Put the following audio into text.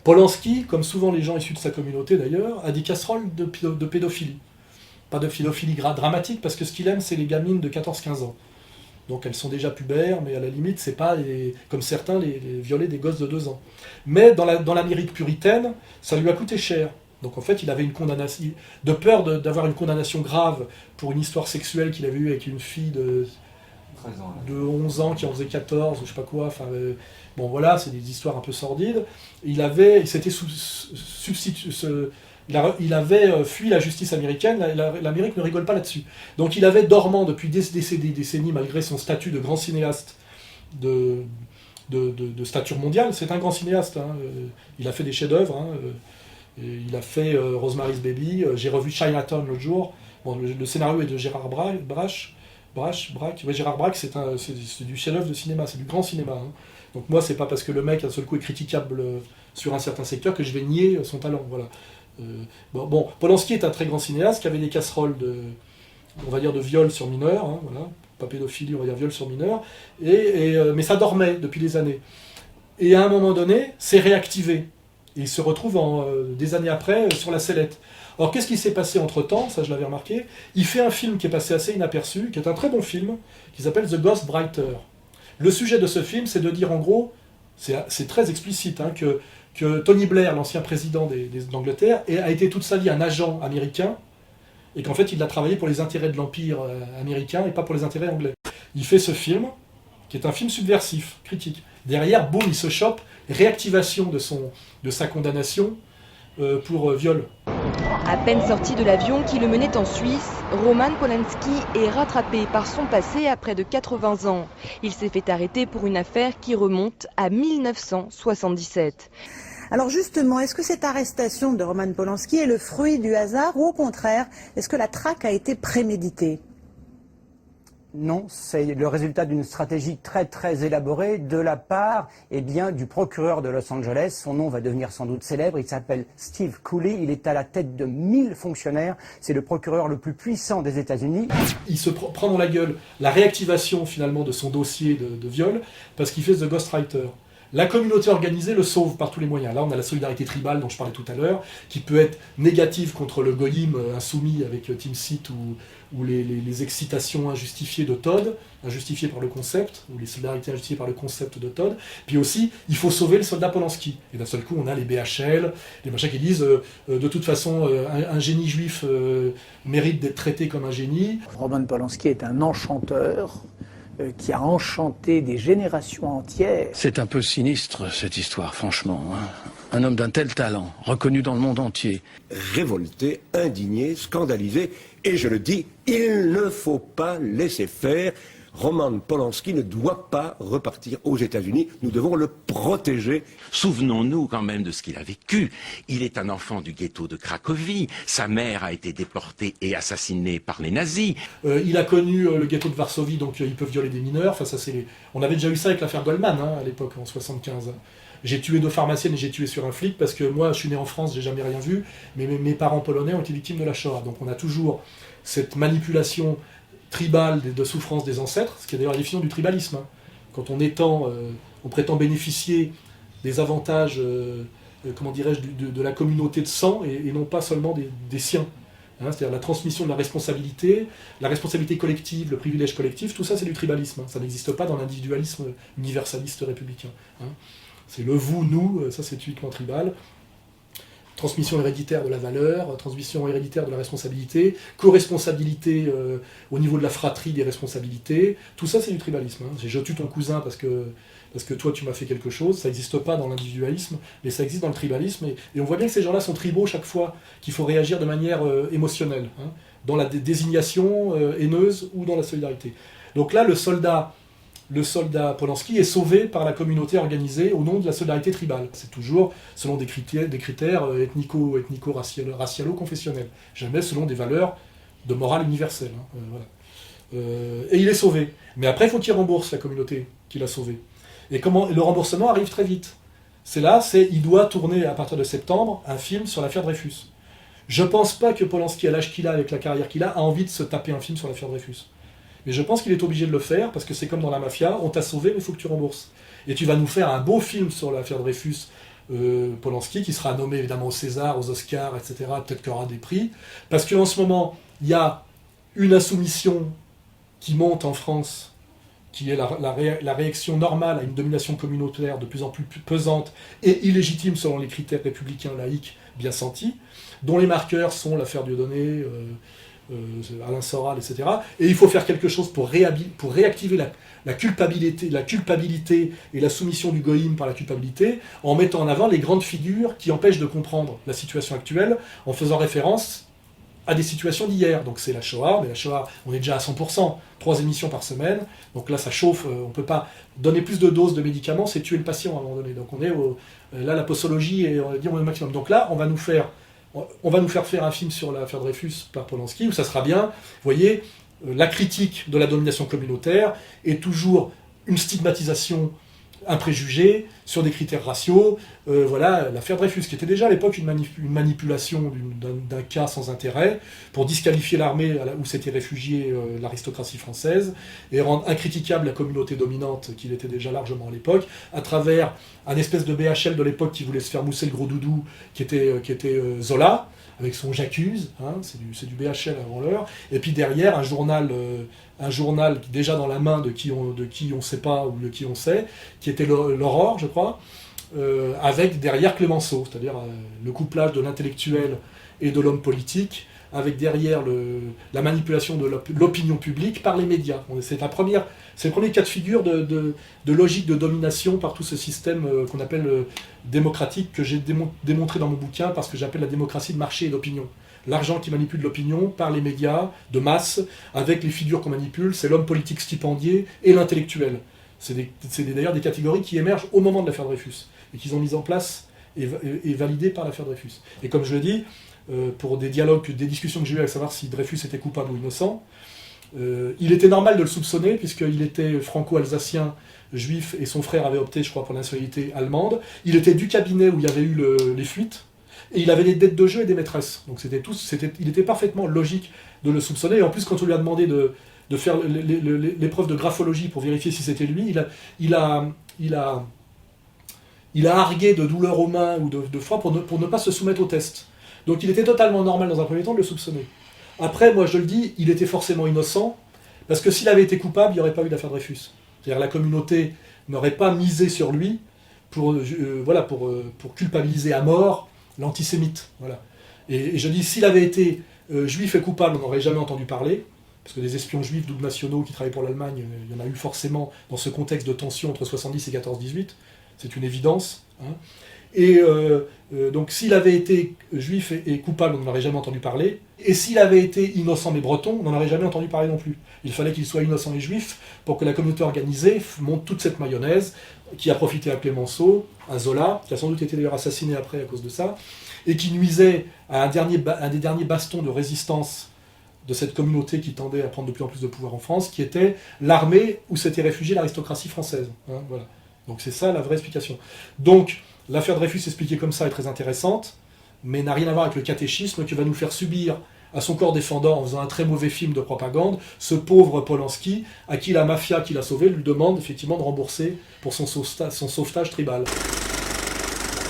Polanski, comme souvent les gens issus de sa communauté d'ailleurs, a des casseroles de pédophilie. Pas de pédophilie dramatique, parce que ce qu'il aime, c'est les gamines de 14-15 ans. Donc elles sont déjà pubères, mais à la limite, c'est pas, comme certains, les violer des gosses de 2 ans. Mais dans l'Amérique puritaine, ça lui a coûté cher. Donc en fait, il avait une condamnation, de peur d'avoir une condamnation grave pour une histoire sexuelle qu'il avait eue avec une fille de 11 ans qui en faisait 14, ou je sais pas quoi, enfin... bon voilà, c'est des histoires un peu sordides. Il s'était substitué... Il avait fui la justice américaine, l'Amérique ne rigole pas là-dessus. Donc il avait dormant depuis des décennies, malgré son statut de grand cinéaste de stature mondiale. C'est un grand cinéaste, hein. Il a fait des chefs-d'œuvre, hein. Il a fait Rosemary's Baby, j'ai revu Chinatown l'autre jour. Bon, le scénario est de Gérard Braque. Ouais, Gérard Braque, c'est du chef-d'œuvre de cinéma, c'est du grand cinéma, hein. Donc moi, c'est pas parce que le mec, à un seul coup, est critiquable sur un certain secteur que je vais nier son talent, voilà. Bon, Polanski est un très grand cinéaste qui avait des casseroles on va dire, de viol sur mineurs, hein, voilà, pas pédophilie, on va dire viol sur mineurs, mais ça dormait depuis des années. Et à un moment donné, c'est réactivé. Et il se retrouve des années après sur la sellette. Alors qu'est-ce qui s'est passé entre-temps, ça je l'avais remarqué, il fait un film qui est passé assez inaperçu, qui est un très bon film, qui s'appelle The Ghostwriter. Le sujet de ce film, c'est de dire en gros, c'est très explicite, hein, que Tony Blair, l'ancien président d'Angleterre, a été toute sa vie un agent américain, et qu'en fait il a travaillé pour les intérêts de l'Empire américain et pas pour les intérêts anglais. Il fait ce film, qui est un film subversif, critique. Derrière, boum, il se chope, réactivation de sa condamnation pour viol. À peine sorti de l'avion qui le menait en Suisse, Roman Polanski est rattrapé par son passé à près de 80 ans. Il s'est fait arrêter pour une affaire qui remonte à 1977. Alors justement, est-ce que cette arrestation de Roman Polanski est le fruit du hasard ou au contraire, est-ce que la traque a été préméditée ? Non, c'est le résultat d'une stratégie très très élaborée de la part du procureur de Los Angeles. Son nom va devenir sans doute célèbre, il s'appelle Steve Cooley, il est à la tête de 1000 fonctionnaires, c'est le procureur le plus puissant des États-Unis. Il se prend dans la gueule la réactivation finalement de son dossier de viol parce qu'il fait The Ghostwriter. La communauté organisée le sauve par tous les moyens. Là, on a la solidarité tribale dont je parlais tout à l'heure, qui peut être négative contre le goyim insoumis avec Tim Seat ou les excitations injustifiées de Todd, injustifiées par le concept, ou les solidarités injustifiées par le concept de Todd. Puis aussi, il faut sauver le soldat Polanski. Et d'un seul coup, on a les BHL, les machins qui disent de toute façon, un génie juif mérite d'être traité comme un génie. Roman Polanski est un enchanteur qui a enchanté des générations entières. C'est un peu sinistre, cette histoire, franchement, hein. Un homme d'un tel talent, reconnu dans le monde entier. Révolté, indigné, scandalisé, et je le dis, il ne faut pas laisser faire. Roman Polanski ne doit pas repartir aux États-Unis. Nous devons le protéger. Souvenons-nous quand même de ce qu'il a vécu. Il est un enfant du ghetto de Cracovie. Sa mère a été déportée et assassinée par les nazis. Il a connu le ghetto de Varsovie, donc il peut violer des mineurs. Enfin, on avait déjà eu ça avec l'affaire Goldman, hein, à l'époque, en 75. J'ai tué 2 pharmaciennes et j'ai tué sur un flic parce que moi, je suis né en France, j'ai jamais rien vu, mais mes parents polonais ont été victimes de la Shoah. Donc on a toujours cette manipulation tribale de souffrance des ancêtres, ce qui est d'ailleurs la définition du tribalisme, hein. Quand on prétend bénéficier des avantages, comment dirais-je, de la communauté de sang et non pas seulement des siens. Hein, c'est-à-dire la transmission de la responsabilité collective, le privilège collectif, tout ça c'est du tribalisme, hein. Ça n'existe pas dans l'individualisme universaliste républicain, hein. C'est le vous, nous, ça c'est typiquement tribal. Transmission héréditaire de la valeur, transmission héréditaire de la responsabilité, co-responsabilité au niveau de la fratrie des responsabilités, tout ça c'est du tribalisme, hein. Je tue ton cousin parce que toi tu m'as fait quelque chose, ça n'existe pas dans l'individualisme, mais ça existe dans le tribalisme, et on voit bien que ces gens-là sont tribaux chaque fois qu'il faut réagir de manière émotionnelle, hein, dans la désignation haineuse ou dans la solidarité. Donc là, le soldat Polanski est sauvé par la communauté organisée au nom de la solidarité tribale. C'est toujours selon des critères ethnico-racialo-confessionnels, jamais selon des valeurs de morale universelle, hein, voilà. Et il est sauvé. Mais après, il faut qu'il rembourse la communauté qui l'a sauvé. Et le remboursement arrive très vite. Il doit tourner, à partir de septembre, un film sur l'affaire Dreyfus. Je pense pas que Polanski, à l'âge qu'il a, avec la carrière qu'il a envie de se taper un film sur l'affaire Dreyfus. Mais je pense qu'il est obligé de le faire, parce que c'est comme dans la mafia, on t'a sauvé, mais il faut que tu rembourses. Et tu vas nous faire un beau film sur l'affaire Dreyfus, Polanski, qui sera nommé évidemment aux Césars, aux Oscars, etc., peut-être qu'il y aura des prix, parce qu'en ce moment, il y a une insoumission qui monte en France, qui est la réaction normale à une domination communautaire de plus en plus pesante et illégitime selon les critères républicains laïques bien sentis, dont les marqueurs sont l'affaire Dieudonné, Alain Soral, etc. Et il faut faire quelque chose pour réactiver la culpabilité et la soumission du goïm par la culpabilité, en mettant en avant les grandes figures qui empêchent de comprendre la situation actuelle, en faisant référence à des situations d'hier. Donc c'est la Shoah, mais la Shoah, on est déjà à 100%, 3 émissions par semaine, donc là ça chauffe, on ne peut pas donner plus de doses de médicaments, c'est tuer le patient à un moment donné. Donc on est là, la posologie, et on va dire on est au maximum. Donc là, on va nous faire faire un film sur l'affaire Dreyfus par Polanski, où ça sera bien, vous voyez, la critique de la domination communautaire est toujours une stigmatisation, un préjugé sur des critères raciaux. Voilà, l'affaire Dreyfus, qui était déjà à l'époque une manipulation d'un cas sans intérêt, pour disqualifier l'armée où s'était réfugiée l'aristocratie française, et rendre incritiquable la communauté dominante, qu'il était déjà largement à l'époque, à travers un espèce de BHL de l'époque qui voulait se faire mousser le gros doudou, qui était Zola, avec son J'accuse, hein, c'est du BHL avant l'heure, et puis derrière un journal déjà dans la main de qui on sait pas ou de qui on sait, qui était l'Aurore, je crois, avec derrière Clémenceau, c'est-à-dire le couplage de l'intellectuel et de l'homme politique, avec derrière la manipulation de l'opinion publique par les médias. C'est le premier cas de figure de logique de domination par tout ce système qu'on appelle démocratique, que j'ai démontré dans mon bouquin, parce que j'appelle la démocratie de marché et d'opinion. L'argent qui manipule l'opinion par les médias de masse, avec les figures qu'on manipule, c'est l'homme politique stipendié et l'intellectuel. C'est d'ailleurs des catégories qui émergent au moment de l'affaire Dreyfus, et qu'ils ont mis en place et validées par l'affaire Dreyfus. Et comme je le dis, pour des dialogues, des discussions que j'ai eues à savoir si Dreyfus était coupable ou innocent, il était normal de le soupçonner, puisqu'il était franco-alsacien, juif, et son frère avait opté, je crois, pour la nationalité allemande. Il était du cabinet où il y avait eu les fuites, et il avait des dettes de jeu et des maîtresses. Donc il était parfaitement logique de le soupçonner, et en plus, quand on lui a demandé de faire l'épreuve de graphologie pour vérifier si c'était lui, il a argué de douleur aux mains ou de froid pour ne pas se soumettre au test. Donc il était totalement normal dans un premier temps de le soupçonner. Après, moi je le dis, il était forcément innocent, parce que s'il avait été coupable, il n'y aurait pas eu d'affaire Dreyfus. C'est-à-dire la communauté n'aurait pas misé sur lui pour culpabiliser à mort l'antisémite. Voilà. Et je dis, s'il avait été juif et coupable, on n'aurait jamais entendu parler, parce que des espions juifs double nationaux qui travaillent pour l'Allemagne, il y en a eu forcément dans ce contexte de tension entre 70 et 14-18, c'est une évidence. Hein. Et donc s'il avait été juif et coupable, on n'en aurait jamais entendu parler. Et s'il avait été innocent mais breton, on n'en aurait jamais entendu parler non plus. Il fallait qu'il soit innocent et juif pour que la communauté organisée monte toute cette mayonnaise qui a profité à Clémenceau, à Zola, qui a sans doute été d'ailleurs assassiné après à cause de ça, et qui nuisait à un des derniers bastons de résistance de cette communauté qui tendait à prendre de plus en plus de pouvoir en France, qui était l'armée où s'était réfugiée l'aristocratie française. Hein, voilà. Donc c'est ça la vraie explication. Donc l'affaire Dreyfus expliquée comme ça est très intéressante, mais n'a rien à voir avec le catéchisme que va nous faire subir à son corps défendant, en faisant un très mauvais film de propagande, ce pauvre Polanski, à qui la mafia qui l'a sauvé lui demande effectivement de rembourser pour son sauvetage tribal.